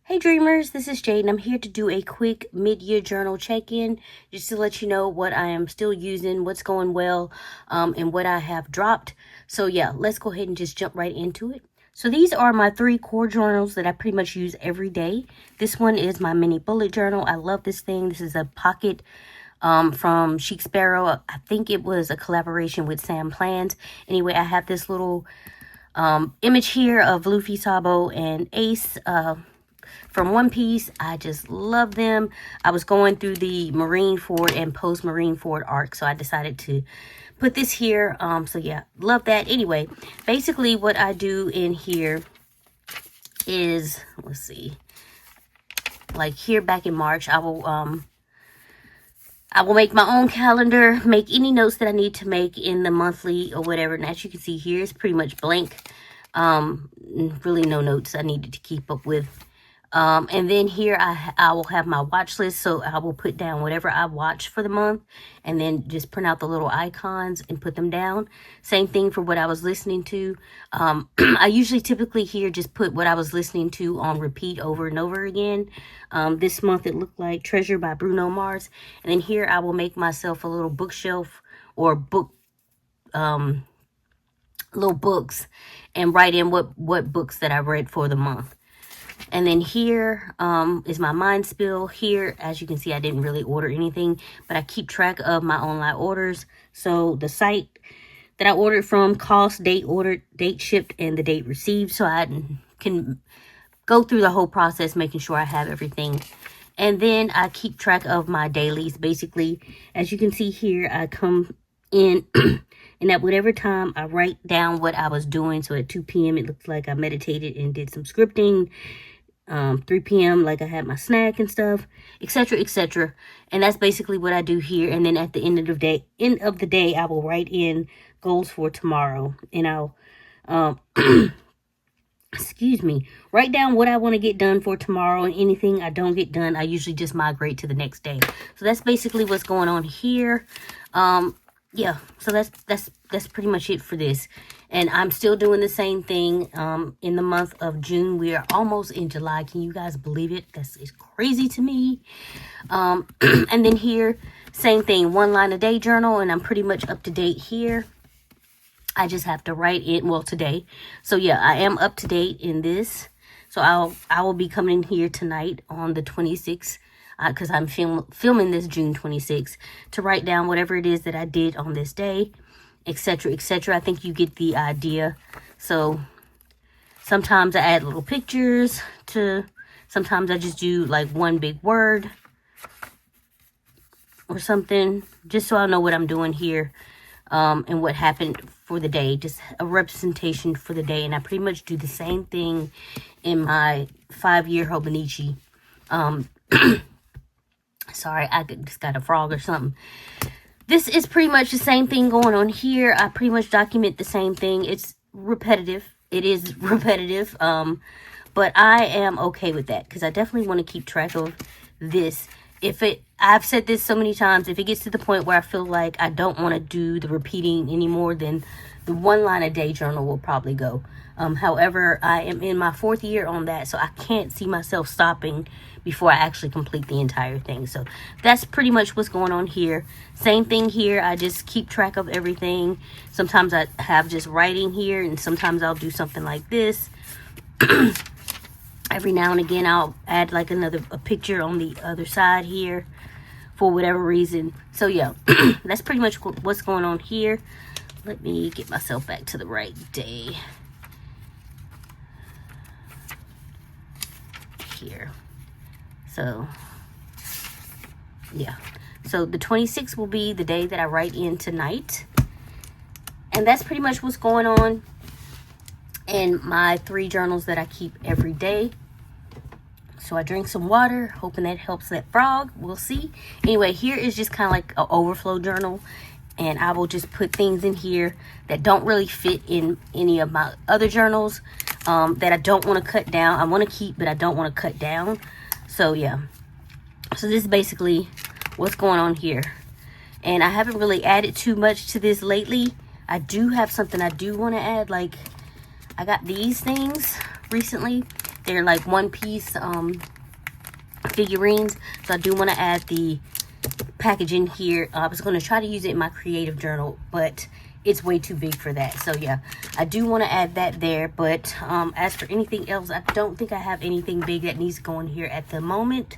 Hey dreamers, this is Jade and I'm here to do a quick mid-year journal check-in just to let you know what I am still using, what's going well, and what I have dropped. So yeah, let's go ahead and just jump right into it. So these are my 3 core journals that I pretty much use every day. This one is my mini bullet journal. I love this thing. This is a pocket from Chic Sparrow. I think it was a collaboration with Sam Plans. Anyway, I have this little image here of Luffy, Sabo, and Ace from One Piece. I just love them. I was going through the Marineford and post Marineford arc, so I decided to put this here. So yeah, love that. Anyway, basically what I do in here is, let's see, like here back in March, I will make my own calendar, make any notes that I need to make in the monthly or whatever. And as you can see here, it's pretty much blank. Really no notes I needed to keep up with. And then here I will have my watch list. So I will put down whatever I watch for the month and then just print out the little icons and put them down. Same thing for what I was listening to. I usually typically here just put what I was listening to on repeat over and over again. This month it looked like Treasure by Bruno Mars. And then here I will make myself a little bookshelf or book, little books and write in what books that I read for the month. And then here is my mind spill. Here, as you can see, I didn't really order anything, but I keep track of my online orders. So the site that I ordered from, cost, date ordered, date shipped, and the date received. So I can go through the whole process, making sure I have everything. And then I keep track of my dailies. Basically, as you can see here, I come in and at whatever time I write down what I was doing. So at 2 p.m. it looks like I meditated and did some scripting. 3 p.m. like I had my snack and stuff, etc., etc. And that's basically what I do here. And then at the end of the day, I will write in goals for tomorrow, and I'll excuse me, write down what I want to get done for tomorrow, and anything I don't get done, I usually just migrate to the next day. So that's basically what's going on here. Yeah, so that's pretty much it for this. And I'm still doing the same thing in the month of June. We are almost in July. Can you guys believe it? That's crazy to me. And then here, same thing, 1 line a day journal, and I'm pretty much up to date here. I just have to write in, well, today. So yeah, I am up to date in this. So I will be coming in here tonight on the 26th. Because I'm filming this June 26th to write down whatever it is that I did on this day, etc., etc. I think you get the idea. So sometimes I add little pictures sometimes I just do like one big word or something, just so I know what I'm doing here and what happened for the day, just a representation for the day. And I pretty much do the same thing in my 5-year Hobonichi. Sorry, I just got a frog or something. This is pretty much the same thing going on here. I pretty much document the same thing. It's repetitive. It is repetitive. But I am okay with that because I definitely want to keep track of this. I've said this so many times, if it gets to the point where I feel like I don't want to do the repeating anymore, then the 1 line a day journal will probably go. However, I am in my 4th year on that, so I can't see myself stopping before I actually complete the entire thing. So that's pretty much what's going on here. Same thing here. I just keep track of everything. Sometimes I have just writing here, and sometimes I'll do something like this. Every now and again, I'll add like a picture on the other side here for whatever reason. So yeah, that's pretty much what's going on here. Let me get myself back to the right day here. So yeah, so the 26th will be the day that I write in tonight, and that's pretty much what's going on in my 3 journals that I keep every day. So I drink some water, hoping that helps that frog. We'll see. Anyway, here is just kind of like an overflow journal, and I will just put things in here that don't really fit in any of my other journals that I don't want to cut down. I want to keep, but I don't want to cut down. So yeah, so this is basically what's going on here. And I haven't really added too much to this lately. I do have something I do want to add. Like, I got these things recently. They're like one-piece figurines. So I do want to add the packaging here. I was going to try to use it in my creative journal, but it's way too big for that. So yeah, I do want to add that there. But as for anything else, I don't think I have anything big that needs to go in here at the moment.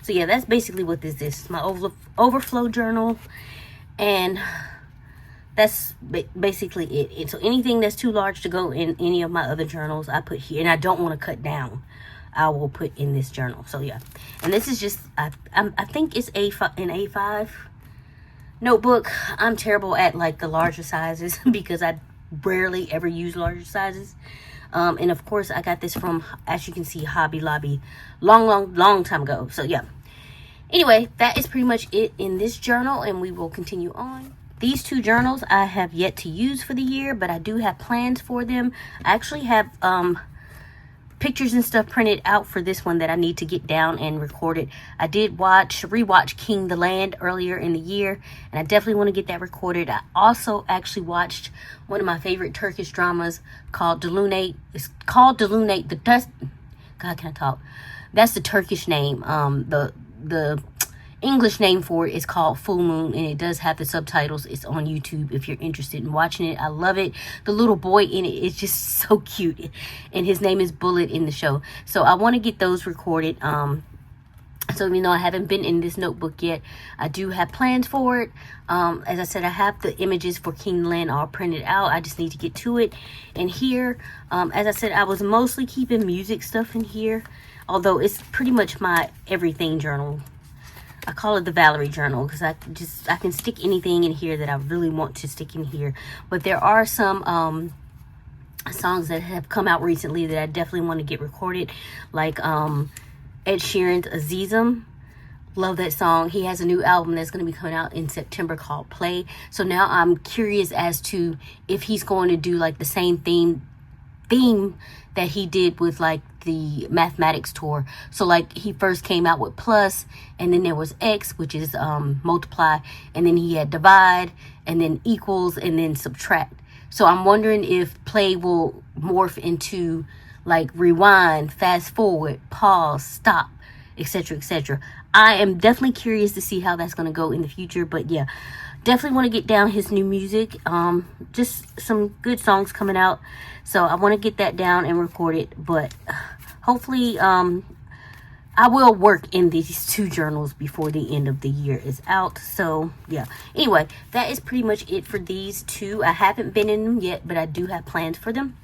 So yeah, that's basically what this is. My Overflow Journal. And that's basically it. And so anything that's too large to go in any of my other journals, I put here. And I don't want to cut down. I will put in this journal. So yeah. And this is just, I think it's an A5 notebook. I'm terrible at like the larger sizes because I rarely ever use larger sizes. And of course I got this from, as you can see, Hobby Lobby long time ago. So yeah, anyway, that is pretty much it in this journal, and we will continue on. These two journals I have yet to use for the year, but I do have plans for them. I actually have pictures and stuff printed out for this one that I need to get down and record it. I did rewatch King the Land earlier in the year, and I definitely want to get that recorded. I also actually watched one of my favorite Turkish dramas called Delunate. It's called Delunate. God, can I talk? That's the Turkish name. The English name for it is called Full Moon, and it does have the subtitles. It's on YouTube if you're interested in watching it. I love it. The little boy in it is just so cute, and his name is Bullet in the show. So I want to get those recorded. So even though I haven't been in this notebook yet, I do have plans for it. As I said, I have the images for King Land all printed out. I just need to get to it. And here, as I said, I was mostly keeping music stuff in here, although it's pretty much my everything journal. I call it the Valery Journal because I can stick anything in here that I really want to stick in here. But there are some songs that have come out recently that I definitely want to get recorded, like Ed Sheeran's Azizim. Love that song. He has a new album that's going to be coming out in September called Play. So now I'm curious as to if he's going to do like the same theme that he did with like the mathematics tour. So like he first came out with plus, and then there was X, which is multiply, and then he had divide, and then equals, and then subtract. So I'm wondering if Play will morph into like rewind, fast forward, pause, stop, etc., etc. I am definitely curious to see how that's going to go in the future. But yeah, definitely want to get down his new music. Just some good songs coming out, so I want to get that down and record it. But hopefully I will work in these two journals before the end of the year is out. So yeah, anyway, that is pretty much it for these two. I haven't been in them yet, but I do have plans for them.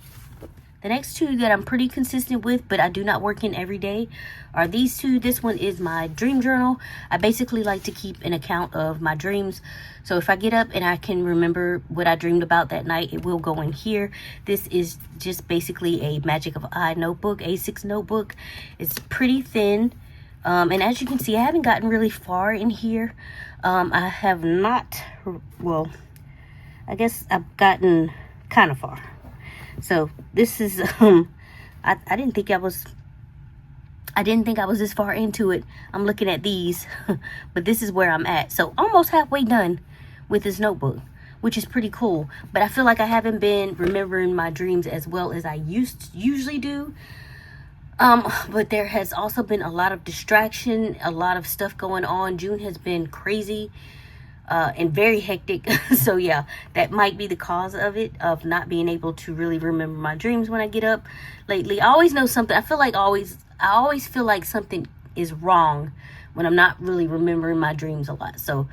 The next two that I'm pretty consistent with, but I do not work in every day, are these two. This one is my dream journal. I basically like to keep an account of my dreams. So if I get up and I can remember what I dreamed about that night, it will go in here. This is just basically a Magic of Eye notebook, A6 notebook. It's pretty thin. And as you can see, I haven't gotten really far in here. I have not, well, I guess I've gotten kind of far. So this is I didn't think I was this far into it. I'm looking at these but this is where I'm at. So almost halfway done with this notebook, which is pretty cool. But I feel like I haven't been remembering my dreams as well as I usually do. But there has also been a lot of distraction, a lot of stuff going on. June has been crazy and very hectic. So yeah, that might be the cause of it, of not being able to really remember my dreams when I get up lately. I always know something. I always feel like something is wrong when I'm not really remembering my dreams a lot. So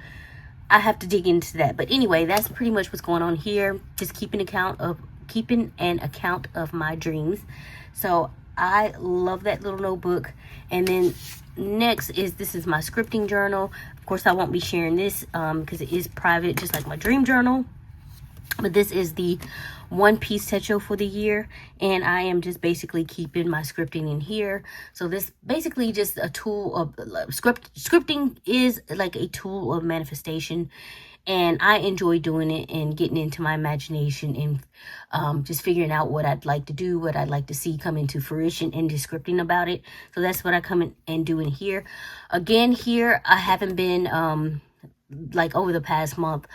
I have to dig into that. But anyway, that's pretty much what's going on here. Just keeping an account of my dreams. So I love that little notebook. And then next this is my scripting journal. Of course, I won't be sharing this because it is private, just like my dream journal. But this is the one-piece set show for the year, and I am just basically keeping my scripting in here. So this basically just a tool of scripting is like a tool of manifestation, and I enjoy doing it and getting into my imagination and just figuring out what I'd like to do, what I'd like to see come into fruition, and just scripting about it. So that's what I come in and do in here. Again, here I haven't been like over the past month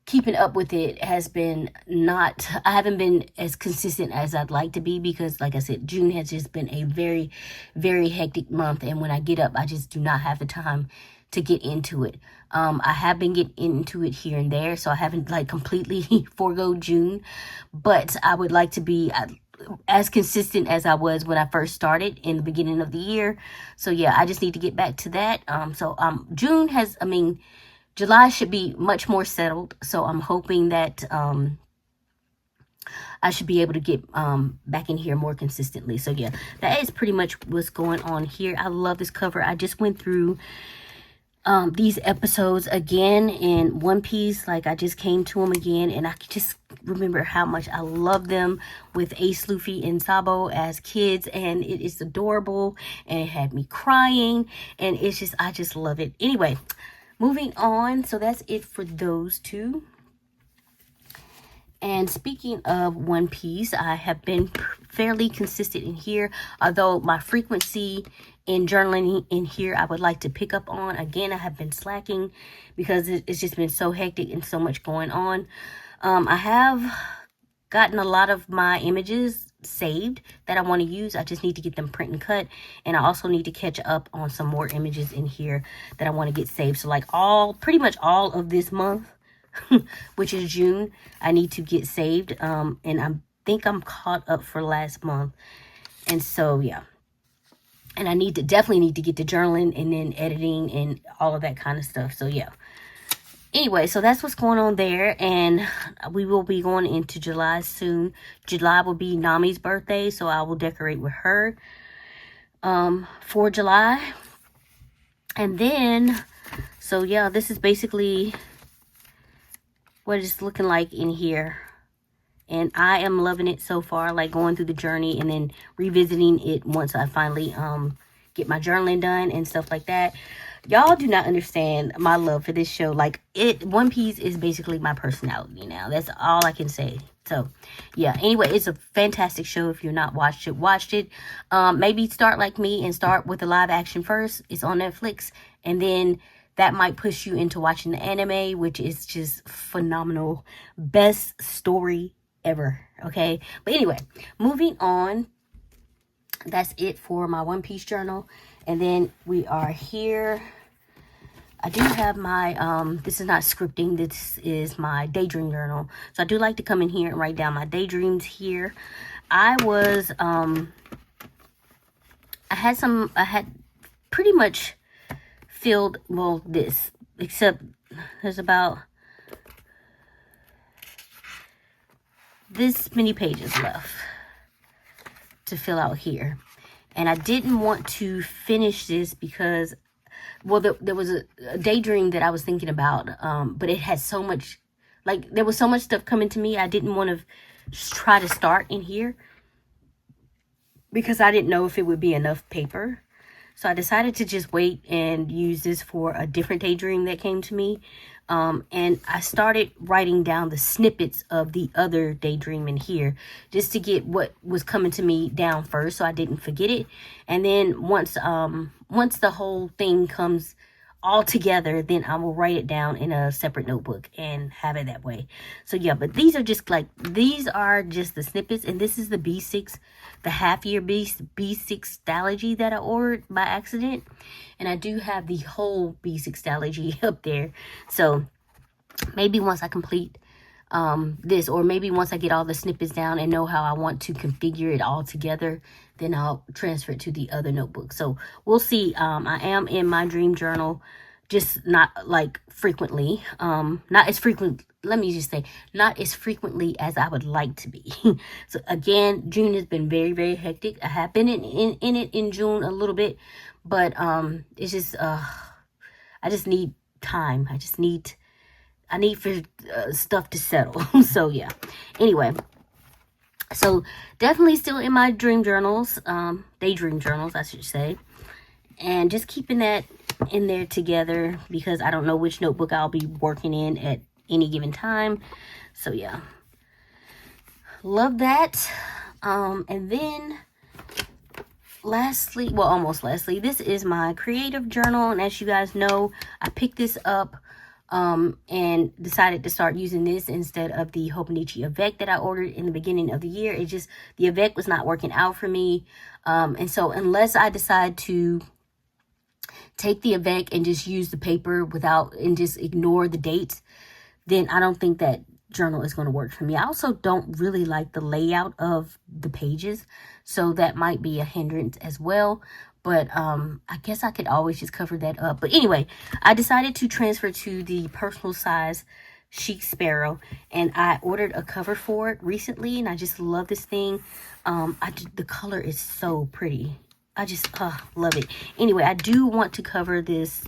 keeping up with it has been not, I haven't been as consistent as I'd like to be, because like I said, June has just been a very, very hectic month, and when I get up, I just do not have the time to get into it. I have been getting into it here and there, so I haven't like completely forego June, but I would like to be as consistent as I was when I first started in the beginning of the year. So yeah, I just need to get back to that. June has, I mean, July should be much more settled, so I'm hoping that I should be able to get back in here more consistently. So yeah, that is pretty much what's going on here. I love this cover. I just went through these episodes again in One Piece. Like, I just came to them again, and I just remember how much I love them with Ace, Luffy, and Sabo as kids, and it is adorable, and it had me crying, and it's just, I just love it. Anyway, moving on. So that's it for those two. And speaking of One Piece, I have been fairly consistent in here, although my frequency in journaling in here I would like to pick up on. Again, I have been slacking because it's just been so hectic and so much going on. I have gotten a lot of my images saved that I want to use. I just need to get them print and cut, and I also need to catch up on some more images in here that I want to get saved. So like pretty much all of this month, which is June, I need to get saved, and I think I'm caught up for last month. And so yeah, and I definitely need to get to journaling and then editing and all of that kind of stuff. So yeah, anyway, so that's what's going on there, and we will be going into July soon. July will be Nami's birthday, so I will decorate with her for July. And then, so yeah, this is basically what it's looking like in here, and I am loving it so far, like going through the journey and then revisiting it once I finally get my journaling done and stuff like that. Y'all do not understand my love for this show. Like, One Piece is basically my personality now. That's all I can say. So yeah, anyway, it's a fantastic show. If you're not watched it, maybe start like me and start with the live action first. It's on Netflix, and then that might push you into watching the anime, which is just phenomenal. Best story ever. Okay, but anyway, moving on. That's it for my One Piece journal. And then we are here. I do have my, this is not scripting, this is my Daydream Journal. So I do like to come in here and write down my daydreams here. I had pretty much filled, well, this, except there's about this many pages left to fill out here. And I didn't want to finish this because, well, there was a daydream that I was thinking about, but it had so much, like, there was so much stuff coming to me. I didn't want to try to start in here because I didn't know if it would be enough paper. So I decided to just wait and use this for a different daydream that came to me. And I started writing down the snippets of the other daydream in here just to get what was coming to me down first, so I didn't forget it. And then once the whole thing comes all together, then I will write it down in a separate notebook and have it that way. So yeah, but these are just the snippets, and this is the B6, the half-year B6 Stalogy that I ordered by accident. And I do have the whole B6 Stalogy up there. So maybe once I complete this, or maybe once I get all the snippets down and know how I want to configure it all together, then I'll transfer it to the other notebook. So we'll see. I am in my dream journal, just not like frequently, not as frequent, let me just say, not as frequently as I would like to be. So again, June has been very, very hectic. I have been in it in June a little bit, but it's just I just need time. I need for stuff to settle. So yeah, anyway, so definitely still in my dream journals, daydream journals I should say, and just keeping that in there together because I don't know which notebook I'll be working in at any given time. So yeah, love that. And then lastly, almost lastly, this is my creative journal, and as you guys know, I picked this up and decided to start using this instead of the Hobonichi Avec that I ordered in the beginning of the year. It just, the Avec was not working out for me. And so unless I decide to take the Avec and just use the paper without, and just ignore the dates, then I don't think that journal is going to work for me. I also don't really like the layout of the pages, so that might be a hindrance as well. But I guess I could always just cover that up. But anyway, I decided to transfer to the personal size Chic Sparrow, and I ordered a cover for it recently, and I just love this thing. The color is so pretty. I just love it. Anyway, I do want to cover this,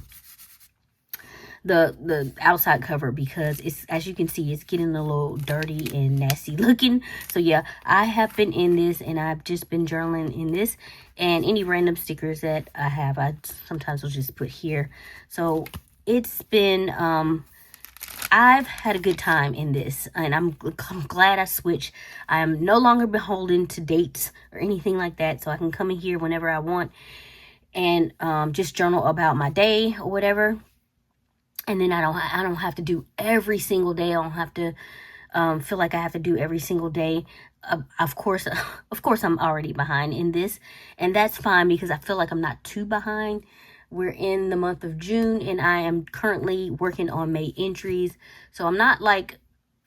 the outside cover, because it's, as you can see, it's getting a little dirty and nasty looking. So yeah, I have been in this, and I've just been journaling in this, and any random stickers that I have, I sometimes will just put here. So it's been I've had a good time in this, and I'm glad I switched. I am no longer beholden to dates or anything like that, so I can come in here whenever I want and just journal about my day or whatever. And then I don't have to do every single day. I don't have to feel like I have to do every single day. Of course, I'm already behind in this, and that's fine because I feel like I'm not too behind. We're in the month of June, and I am currently working on May entries, so I'm not like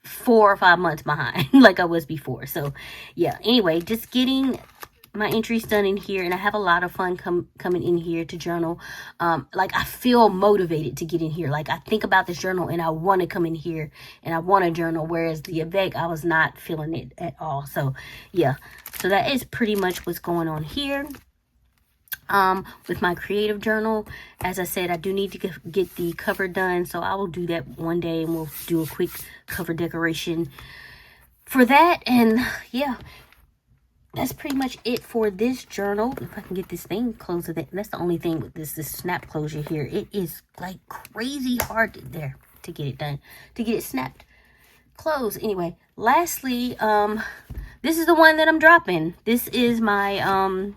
4 or 5 months behind like I was before. So yeah, anyway, just getting my entries done in here, and I have a lot of fun coming in here to journal. Like, I feel motivated to get in here. Like, I think about this journal and I want to come in here and I want to journal, whereas the Avec, I was not feeling it at all. So yeah, so that is pretty much what's going on here. With my creative journal, as I said, I do need to get the cover done, so I will do that one day, and we'll do a quick cover decoration for that. And yeah, that's pretty much it for this journal. If I can get this thing closed, that's the only thing with this snap closure here. It is like crazy hard to get it done, to get it snapped closed. Anyway, lastly, this is the one that I'm dropping. This is my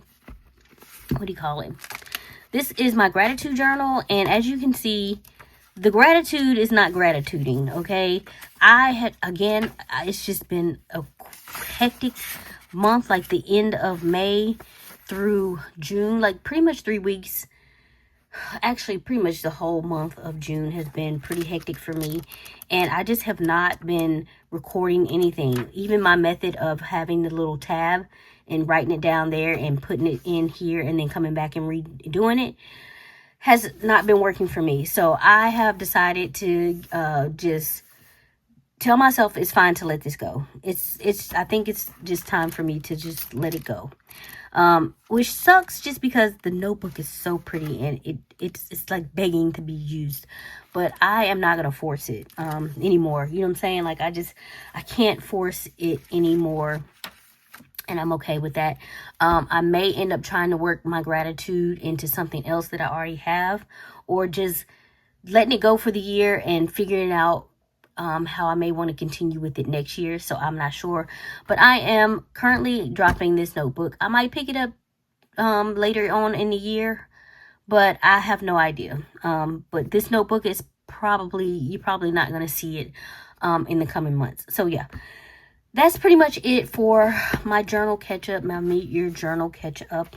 what do you call it? This is my gratitude journal, and as you can see, the gratitude is not gratituding, okay? It's just been a hectic month, like the end of May through June, like pretty much 3 weeks. Actually, pretty much the whole month of June has been pretty hectic for me, and I just have not been recording anything. Even my method of having the little tab and writing it down there and putting it in here and then coming back and redoing it has not been working for me. So I have decided to just tell myself it's fine to let this go. I think it's just time for me to just let it go. Which sucks, just because the notebook is so pretty and it's like begging to be used. But I am not gonna force it anymore. You know what I'm saying? Like, I can't force it anymore, and I'm okay with that. I may end up trying to work my gratitude into something else that I already have, or just letting it go for the year and figuring out how I may want to continue with it next year. So I'm not sure, but I am currently dropping this notebook. I might pick it up later on in the year, but I have no idea. But this notebook is you're probably not going to see it in the coming months. So yeah, that's pretty much it for my journal catch-up, my mid-year journal catch-up,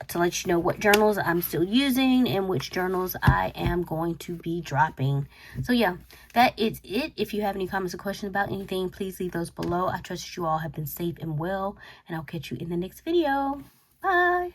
to let you know what journals I'm still using and which journals I am going to be dropping. So yeah, that is it. If you have any comments or questions about anything, please leave those below. I trust you all have been safe and well, and I'll catch you in the next video. Bye.